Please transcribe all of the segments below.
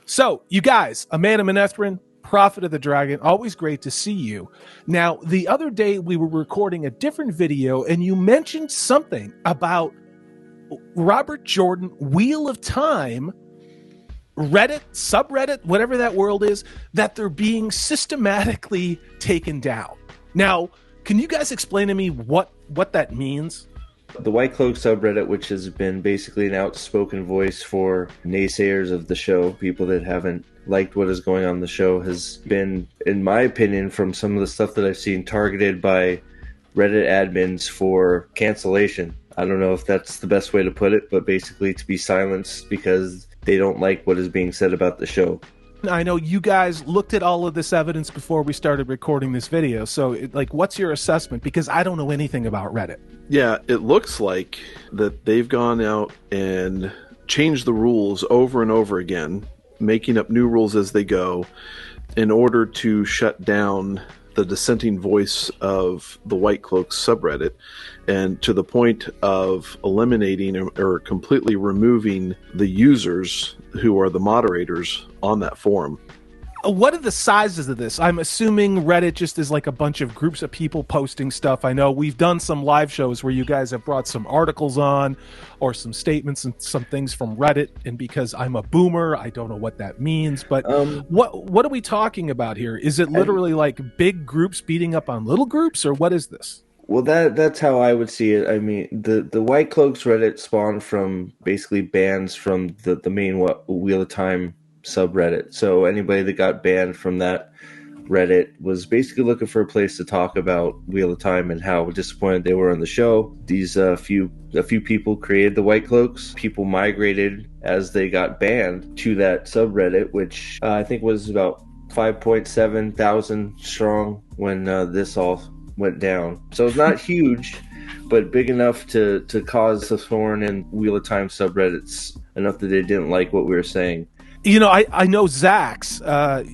So, you guys, Amanda Manethrin, Prophet of the Dragon, always great to see you. Now, the other day we were recording a different video and you mentioned something about Robert Jordan, Wheel of Time, Reddit, subreddit, whatever that world is, that they're being systematically taken down. Now, can you guys explain to me what that means? The Whitecloaks subreddit, which has been basically an outspoken voice for naysayers of the show, people that haven't liked what is going on in the show, has been, in my opinion, from some of the stuff that I've seen, targeted by Reddit admins for cancellation. I don't know if that's the best way to put it, but basically to be silenced because they don't like what is being said about the show. I know you guys looked at all of this evidence before we started recording this video. So, what's your assessment? Because I don't know anything about Reddit. Yeah, it looks like that they've gone out and changed the rules over and over again, making up new rules as they go in order to shut down the dissenting voice of the Whitecloaks subreddit, and to the point of eliminating or completely removing the users who are the moderators on that forum. What are the sizes of this? I'm assuming Reddit just is like a bunch of groups of people posting stuff. I know we've done some live shows where you guys have brought some articles on or some statements and some things from Reddit. And because I'm a boomer, I don't know what that means. But what are we talking about here? Is it literally like big groups beating up on little groups, or what is this? Well, that's how I would see it. I mean, the Whitecloaks Reddit spawned from basically bans from the main Wheel of Time subreddit. So anybody that got banned from that Reddit was basically looking for a place to talk about Wheel of Time and how disappointed they were on the show. These a few people created the Whitecloaks. People migrated as they got banned to that subreddit, which I think was about 5.7 thousand strong when this all went down. So it's not huge, but big enough to cause a thorn in Wheel of Time subreddits, enough that they didn't like what we were saying. You know, I know Zax,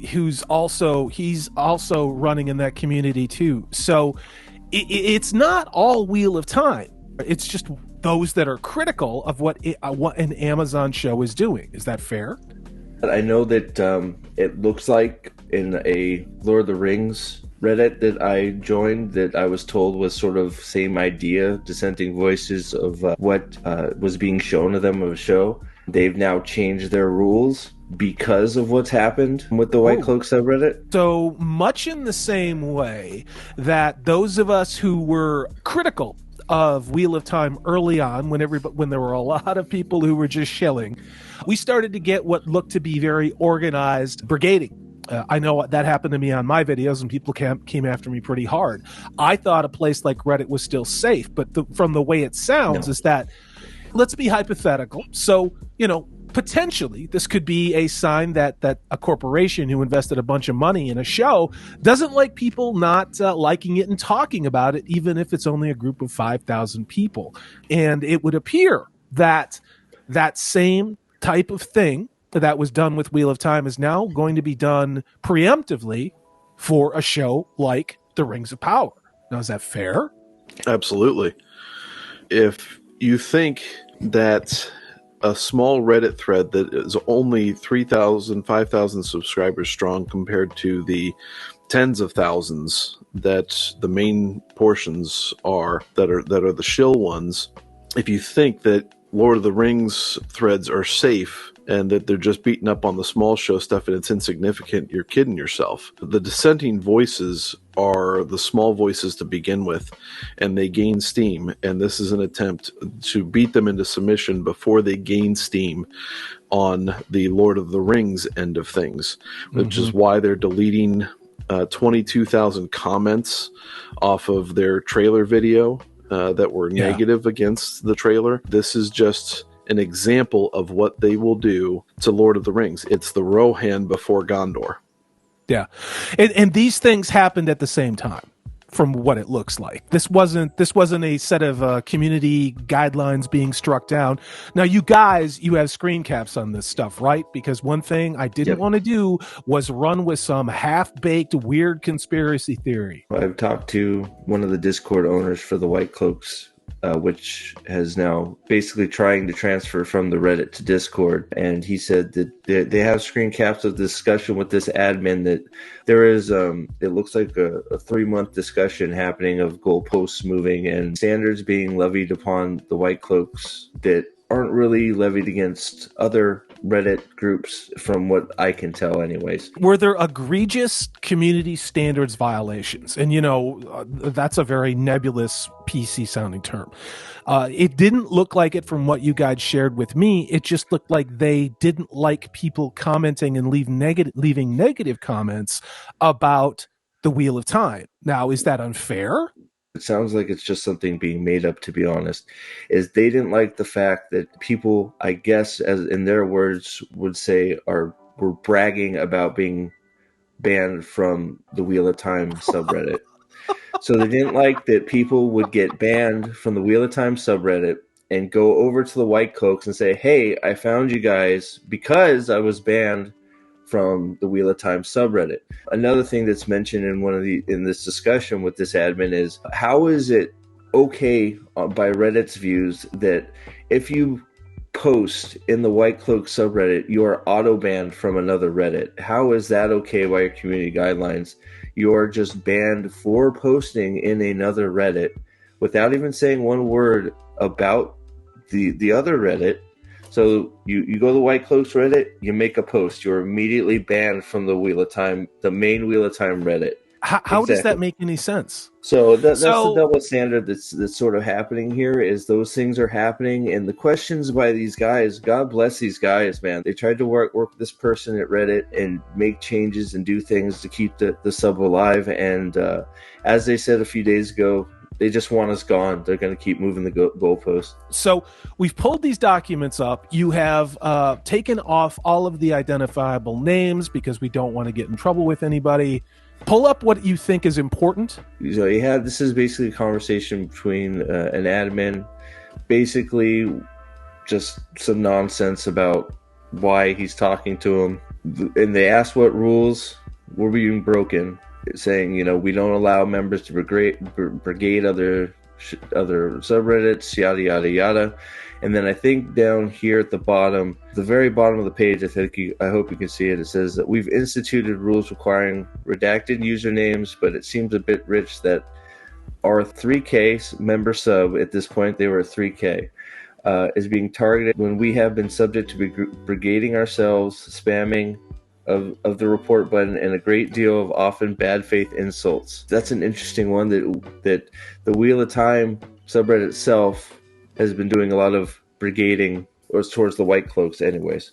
he's also running in that community too. So it's not all Wheel of Time. It's just those that are critical of what an Amazon show is doing. Is that fair? I know that it looks like in a Lord of the Rings Reddit that I joined, that I was told was sort of same idea, dissenting voices of what was being shown to them of a show. They've now changed their rules because of what's happened with the Whitecloaks subreddit. So much in the same way that those of us who were critical of Wheel of Time early on, when there were a lot of people who were just shilling, we started to get what looked to be very organized brigading. I know that happened to me on my videos, and people came after me pretty hard. I thought a place like Reddit was still safe, but from the way it sounds is that, let's be hypothetical. So, potentially this could be a sign that a corporation who invested a bunch of money in a show doesn't like people not liking it and talking about it, even if it's only a group of 5,000 people. And it would appear that that same type of thing that was done with Wheel of Time is now going to be done preemptively for a show like The Rings of Power. Now, is that fair? Absolutely. If you think that a small Reddit thread that is only 3,000, 5,000 subscribers strong compared to the tens of thousands that the main portions are, that are the shill ones, if you think that Lord of the Rings threads are safe and that they're just beating up on the small show stuff and it's insignificant, you're kidding yourself. The dissenting voices are the small voices to begin with, and they gain steam, and this is an attempt to beat them into submission before they gain steam on the Lord of the Rings end of things, which is why they're deleting 22,000 comments off of their trailer video that were negative against the trailer. This is just an example of what they will do to Lord of the Rings. It's the Rohan before Gondor. Yeah. And these things happened at the same time, from what it looks like. This wasn't a set of community guidelines being struck down. Now, you have screen caps on this stuff, right? Because one thing I didn't want to do was run with some half-baked weird conspiracy theory. I've talked to one of the Discord owners for the Whitecloaks which has now basically trying to transfer from the Reddit to Discord. And he said that they have screen caps of discussion with this admin that there is, it looks like a 3-month discussion happening of goalposts moving and standards being levied upon the Whitecloaks that aren't really levied against other Reddit groups, from what I can tell anyways. Were there egregious community standards violations? And, that's a very nebulous PC sounding term. It didn't look like it from what you guys shared with me. It just looked like they didn't like people commenting and leaving negative comments about the Wheel of Time. Now, is that unfair? It sounds like it's just something being made up, to be honest. Is they didn't like the fact that people, I guess, as in their words, would say were bragging about being banned from the Wheel of Time subreddit. So they didn't like that people would get banned from the Wheel of Time subreddit and go over to the Whitecloaks and say, hey, I found you guys because I was banned from the Wheel of Time subreddit. Another thing that's mentioned in this discussion with this admin is, how is it okay by Reddit's views that if you post in the Whitecloak subreddit, you are auto banned from another Reddit? How is that okay by your community guidelines? You are just banned for posting in another Reddit without even saying one word about the other Reddit. So you go to the Whitecloaks Reddit, you make a post, you're immediately banned from the Wheel of Time, the main Wheel of Time Reddit. How exactly. Does that make any sense? So that's the double standard that's sort of happening here, is those things are happening. And the questions by these guys, God bless these guys, man. They tried to work with this person at Reddit and make changes and do things to keep the sub alive. And as they said a few days ago, they just want us gone. They're going to keep moving the goalposts. So we've pulled these documents up. You have taken off all of the identifiable names because we don't want to get in trouble with anybody. Pull up what you think is important. So this is basically a conversation between an admin, basically just some nonsense about why he's talking to him. And they asked what rules were being broken, saying, we don't allow members to brigade other subreddits, yada, yada, yada. And then I think down here at the bottom, the very bottom of the page, I hope you can see it. It says that we've instituted rules requiring redacted usernames, but it seems a bit rich that our 3K member sub, at this point, they were 3K, is being targeted when we have been subject to brigading ourselves, spamming of the report button, and a great deal of often bad faith insults. That's an interesting one, that the Wheel of Time subreddit itself has been doing a lot of brigading towards the Whitecloaks anyways.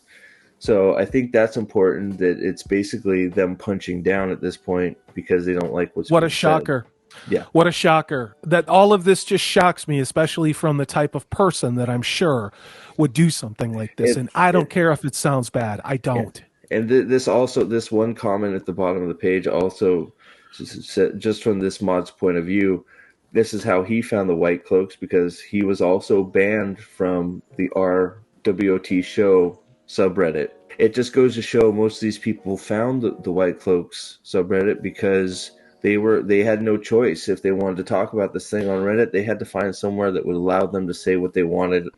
So I think that's important, that it's basically them punching down at this point because they don't like what's What a shocker. Said. Yeah. What a shocker. That all of this just shocks me, especially from the type of person that I'm sure would do something like this. And I don't care if it sounds bad. I don't. And this one comment at the bottom of the page also, just from this mod's point of view, this is how he found the Whitecloaks, because he was also banned from the RWOT show subreddit. It just goes to show most of these people found the Whitecloaks subreddit because they had no choice. If they wanted to talk about this thing on Reddit, they had to find somewhere that would allow them to say what they wanted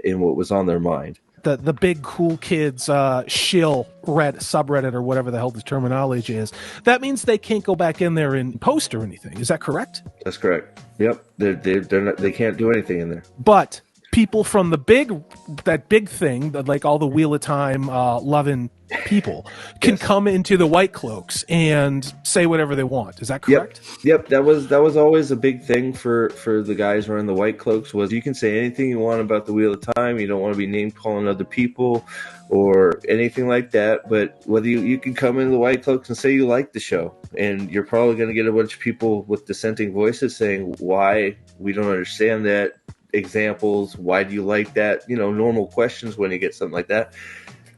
in what was on their mind. The big cool kids shill subreddit or whatever the hell the terminology is. That means they can't go back in there and post or anything. Is that correct? That's correct. Yep. They can't do anything in there. But people from that big thing, like all the Wheel of Time loving people, can come into the Whitecloaks and say whatever they want. Is that correct? Yep. That was always a big thing for the guys running the Whitecloaks, was you can say anything you want about the Wheel of Time. You don't want to be name calling other people or anything like that. But whether you can come into the Whitecloaks and say you like the show, and you're probably going to get a bunch of people with dissenting voices saying why we don't understand that. Examples, why do you like that? Normal questions when you get something like that.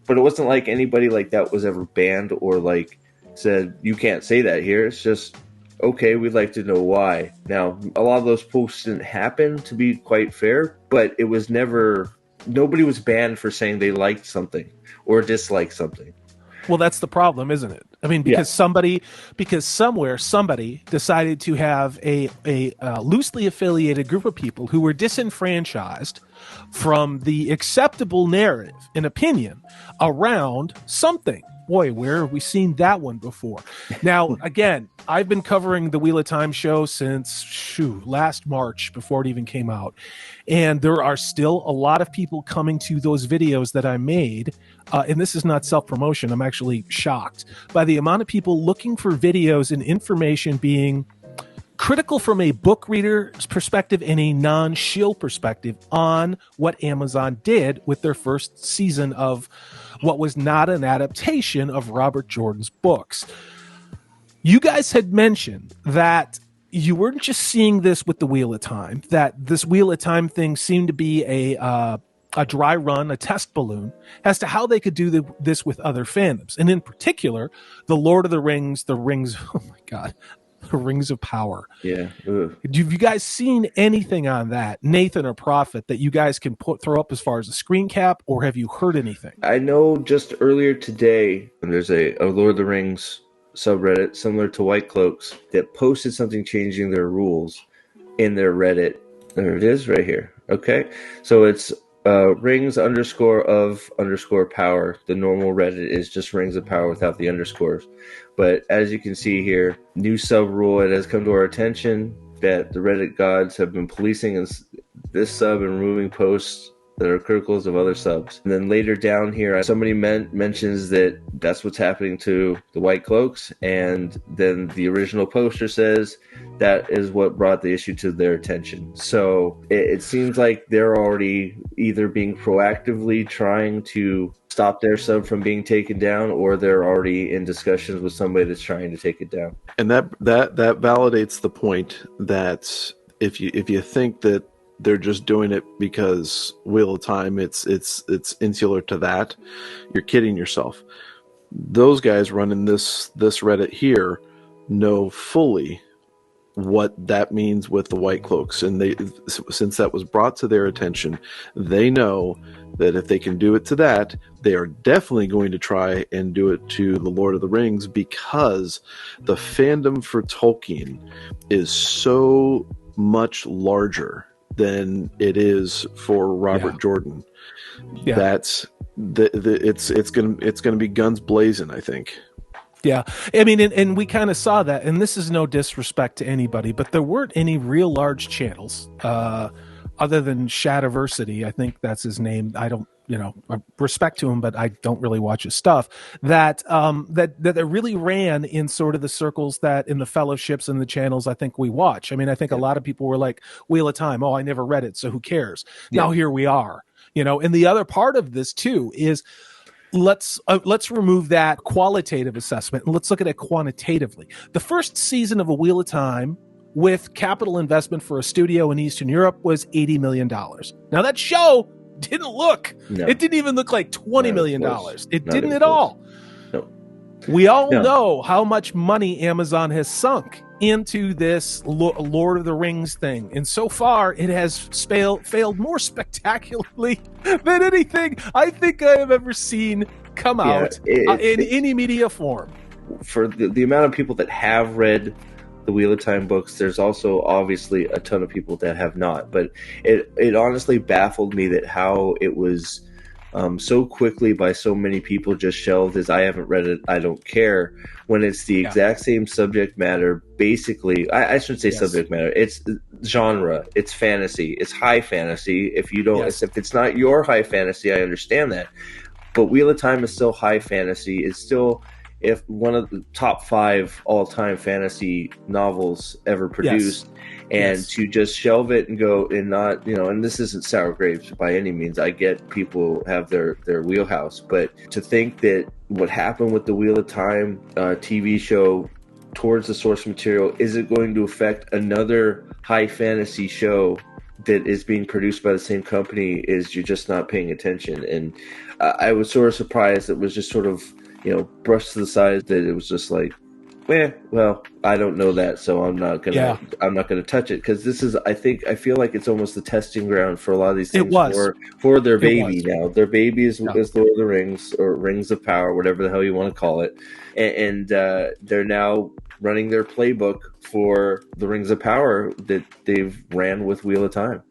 But it wasn't like anybody like that was ever banned or like said, you can't say that here. It's just, okay, we'd like to know why. Now, a lot of those posts didn't happen, to be quite fair, but it was nobody was banned for saying they liked something or disliked something. Well, that's the problem, isn't it? I mean, because somewhere somebody decided to have a loosely affiliated group of people who were disenfranchised from the acceptable narrative and opinion around something. Boy, where have we seen that one before? Now, again, I've been covering the Wheel of Time show since last March, before it even came out. And there are still a lot of people coming to those videos that I made. And this is not self-promotion. I'm actually shocked by the amount of people looking for videos and information being critical from a book reader's perspective and a non-shield perspective on what Amazon did with their first season of what was not an adaptation of Robert Jordan's books. You guys had mentioned that you weren't just seeing this with the Wheel of Time, that this Wheel of Time thing seemed to be a dry run, a test balloon, as to how they could do this with other fandoms. And in particular, the Lord of the Rings, the Rings of Power. Yeah. Have you guys seen anything on that, Nathan or Prophet, that you guys can throw up as far as a screen cap, or have you heard anything? I know just earlier today, there's a Lord of the Rings subreddit similar to Whitecloaks that posted something changing their rules in their Reddit. There it is right here. Okay. So it's rings _of _power. The normal Reddit is just rings of power without the underscores. But as you can see here, new sub rule, it has come to our attention that the Reddit gods have been policing this sub and removing posts that are critical of other subs. And then later down here, somebody mentions that that's what's happening to the Whitecloaks, and then the original poster says that is what brought the issue to their attention. So it seems like they're already either being proactively trying to stop their sub from being taken down, or they're already in discussions with somebody that's trying to take it down. And that validates the point that if you think that they're just doing it because Wheel of Time, it's insular to that, you're kidding yourself. Those guys running this Reddit here know fully what that means with the Whitecloaks, and they, since that was brought to their attention, they know that if they can do it to that, they are definitely going to try and do it to the Lord of the Rings, because the fandom for Tolkien is so much larger than it is for Robert Jordan. Yeah. That's it's gonna be guns blazing, I think. Yeah, I mean, and we kind of saw that, and this is no disrespect to anybody, but there weren't any real large channels other than Shadiversity. I think that's his name. I don't, I respect to him, but I don't really watch his stuff. That really ran in sort of the circles that in the fellowships and the channels I think we watch. I mean, I think a lot of people were like, Wheel of Time, oh, I never read it, so who cares? Yeah. Now here we are, And the other part of this too is, let's remove that qualitative assessment and let's look at it quantitatively. The first season of A Wheel of Time, with capital investment for a studio in Eastern Europe, was $80 million. Now that show didn't look, it didn't even look like $20 million. It didn't at all. No. We all know how much money Amazon has sunk into this Lord of the Rings thing, and so far it has failed more spectacularly than anything I think I have ever seen come out in any media form. For the amount of people that have read the Wheel of Time books, there's also obviously a ton of people that have not, but it honestly baffled me that how it was so quickly by so many people just shelved as I haven't read it, I don't care, when it's the exact same subject matter. Basically, I shouldn't say subject matter, it's genre, it's fantasy, it's high fantasy. If you don't, if it's not your high fantasy, I understand that, but Wheel of Time is still high fantasy. It's still one of the top 5 all-time fantasy novels ever produced. And to just shelve it and go and not, and this isn't sour grapes by any means. I get people have their wheelhouse, but to think that what happened with the Wheel of Time TV show towards the source material isn't going to affect another high fantasy show that is being produced by the same company, is you're just not paying attention. And I was sort of surprised it was just sort of, brushed to the side, that it was just like, Well, I don't know that, so I'm not gonna Yeah. I'm not gonna touch it, because this is, I feel like it's almost the testing ground for a lot of these things for their baby was. now. Their baby is Yeah. Lord of the Rings, or Rings of Power, whatever the hell you want to call it, and they're now running their playbook for the Rings of Power that they've ran with Wheel of Time.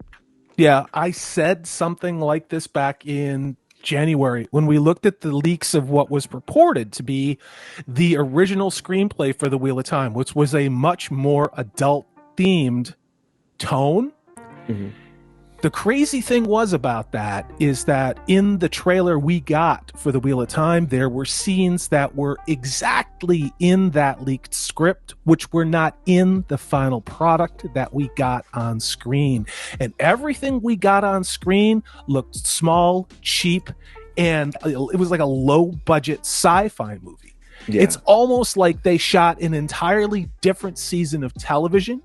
Yeah, I said something like this back in January when we looked at the leaks of what was purported to be the original screenplay for The Wheel of Time, which was a much more adult themed tone. Mm-hmm. The crazy thing was about that is that in the trailer we got for The Wheel of Time, there were scenes that were exactly in that leaked script, which were not in the final product that we got on screen. And everything we got on screen looked small, cheap, and it was like a low budget sci-fi movie. Yeah. It's almost like they shot an entirely different season of television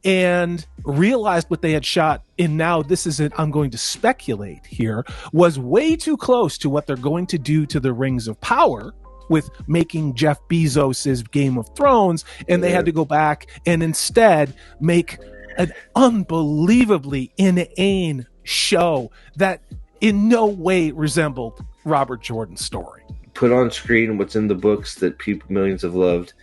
and realized what they had shot, and now this isn't, I'm going to speculate here, was way too close to what they're going to do to the Rings of Power with making Jeff Bezos's Game of Thrones, and they had to go back and instead make an unbelievably inane show that in no way resembled Robert Jordan's story. Put on screen what's in the books that millions have loved.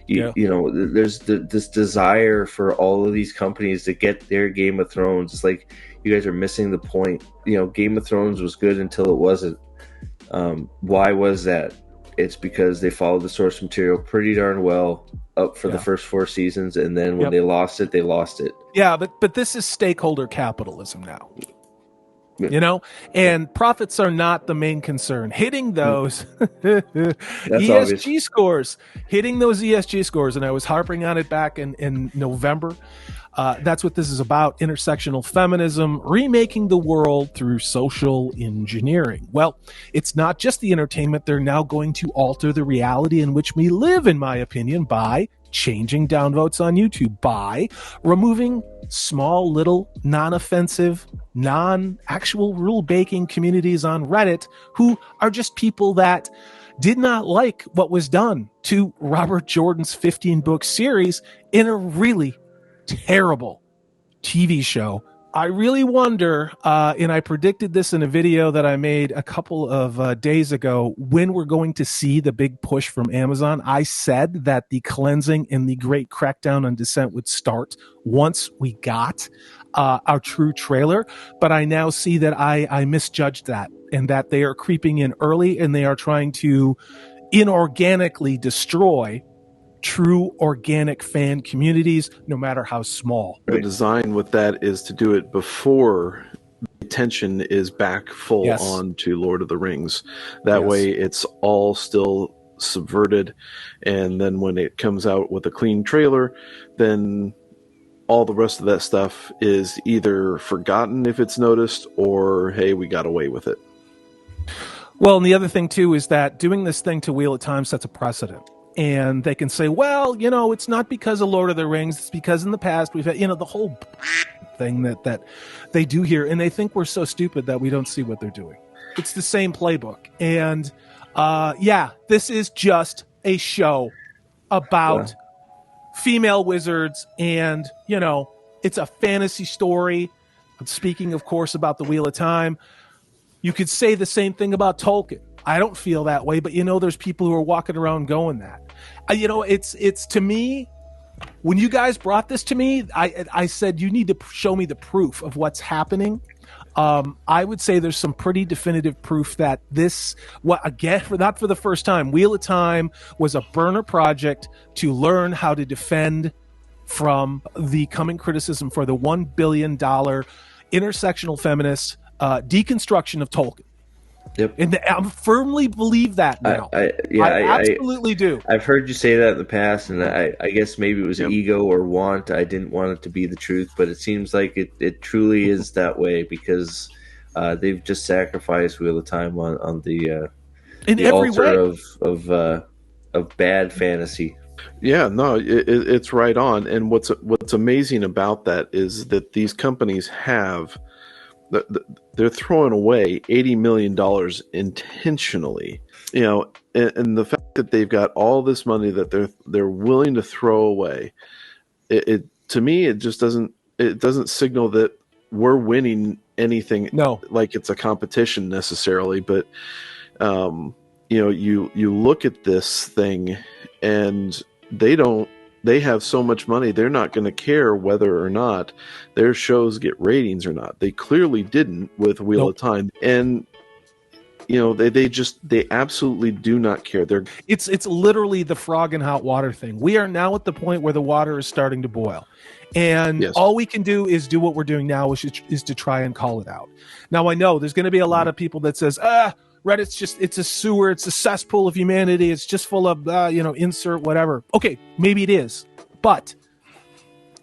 You know, there's this desire for all of these companies to get their Game of Thrones. It's like, you guys are missing the point. You know, Game of Thrones was good until it wasn't. Why was that? It's because they followed the source material pretty darn well up for the first 4 seasons, and then when they lost it, they lost it. Yeah, but this is stakeholder capitalism now. You know, and profits are not the main concern. Hitting those ESG scores, and I was harping on it back in November. That's what this is about: intersectional feminism, remaking the world through social engineering. Well, it's not just the entertainment. They're now going to alter the reality in which we live, in my opinion, by changing downvotes on YouTube, by removing small, little, non-offensive, non-actual rule-baking communities on Reddit who are just people that did not like what was done to Robert Jordan's 15-book series in a really terrible TV show. I really wonder, and I predicted this in a video that I made a couple of days ago, when we're going to see the big push from Amazon. I said that the cleansing and the great crackdown on dissent would start once we got our true trailer, but I now see that I misjudged that, and that they are creeping in early and they are trying to inorganically destroy true organic fan communities, no matter how small. The design with that is to do it before the attention is back full on to Lord of the Rings. That way it's all still subverted, and then when it comes out with a clean trailer, then all the rest of that stuff is either forgotten if it's noticed, or hey, we got away with it. Well, and the other thing too is that doing this thing to Wheel of Time sets a precedent. And they can say, well, you know, it's not because of Lord of the Rings. It's because in the past we've had, you know, the whole thing that they do here. And they think we're so stupid that we don't see what they're doing. It's the same playbook. And this is just a show about female wizards. And, you know, it's a fantasy story. Speaking, of course, about the Wheel of Time, you could say the same thing about Tolkien. I don't feel that way, but you know, there's people who are walking around going that. You know, it's to me, when you guys brought this to me, I said, you need to show me the proof of what's happening. I would say there's some pretty definitive proof that this, not for the first time, Wheel of Time was a burner project to learn how to defend from the coming criticism for the $1 billion intersectional feminist deconstruction of Tolkien. Yep. And I firmly believe that now. I absolutely do. I've heard you say that in the past, and I guess maybe it was ego or want. I didn't want it to be the truth, but it seems like it truly is that way, because they've just sacrificed Wheel of Time on the altar of bad fantasy. Yeah, no, it's right on. And what's amazing about that is that these companies have. They're throwing away $80 million intentionally, you know, and the fact that they've got all this money that they're willing to throw away. It to me, it just doesn't signal that we're winning anything. No, like it's a competition necessarily, but you look at this thing and they have so much money, they're not going to care whether or not their shows get ratings or not. They clearly didn't with Wheel of Time. And they absolutely do not care. It's literally the frog in hot water thing. We are now at the point where the water is starting to boil. And all we can do is do what we're doing now, which is to try and call it out. Now, I know there's going to be a lot of people that says, Reddit's it's a sewer, it's a cesspool of humanity, it's just full of, insert whatever. Okay, maybe it is. But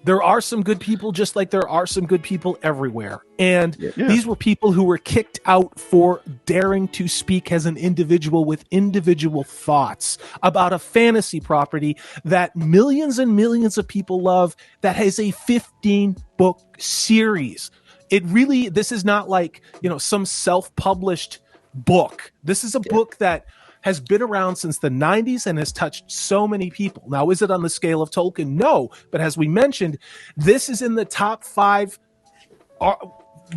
there are some good people, just like there are some good people everywhere. And these were people who were kicked out for daring to speak as an individual with individual thoughts about a fantasy property that millions and millions of people love, that has a 15-book series. This is not like, some self-published book. This is a book that has been around since the 90s and has touched so many people. Now, is it on the scale of Tolkien? No. But as we mentioned, this is in the top 5,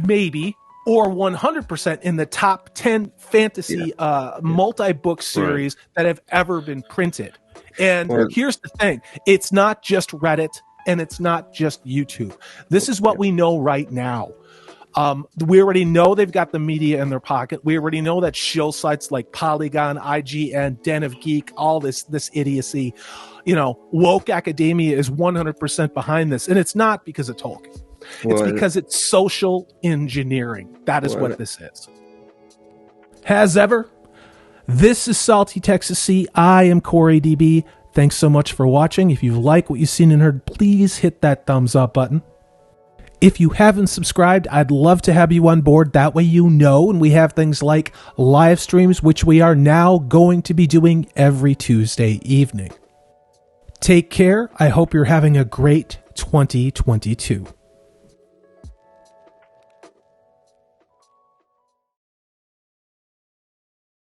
maybe, or 100% in the top 10 fantasy multi-book series that have ever been printed. And here's the thing. It's not just Reddit and it's not just YouTube. This is what we know right now. We already know they've got the media in their pocket. We already know that shill sites like Polygon, IGN, Den of Geek, all this idiocy, woke academia is 100% behind this. And it's not because of Tolkien. It's because it's social engineering. That is what this is. As ever, this is Salty Texas C. I am Corey DB. Thanks so much for watching. If you like what you've seen and heard, please hit that thumbs up button. If you haven't subscribed, I'd love to have you on board. That way and we have things like live streams, which we are now going to be doing every Tuesday evening. Take care. I hope you're having a great 2022.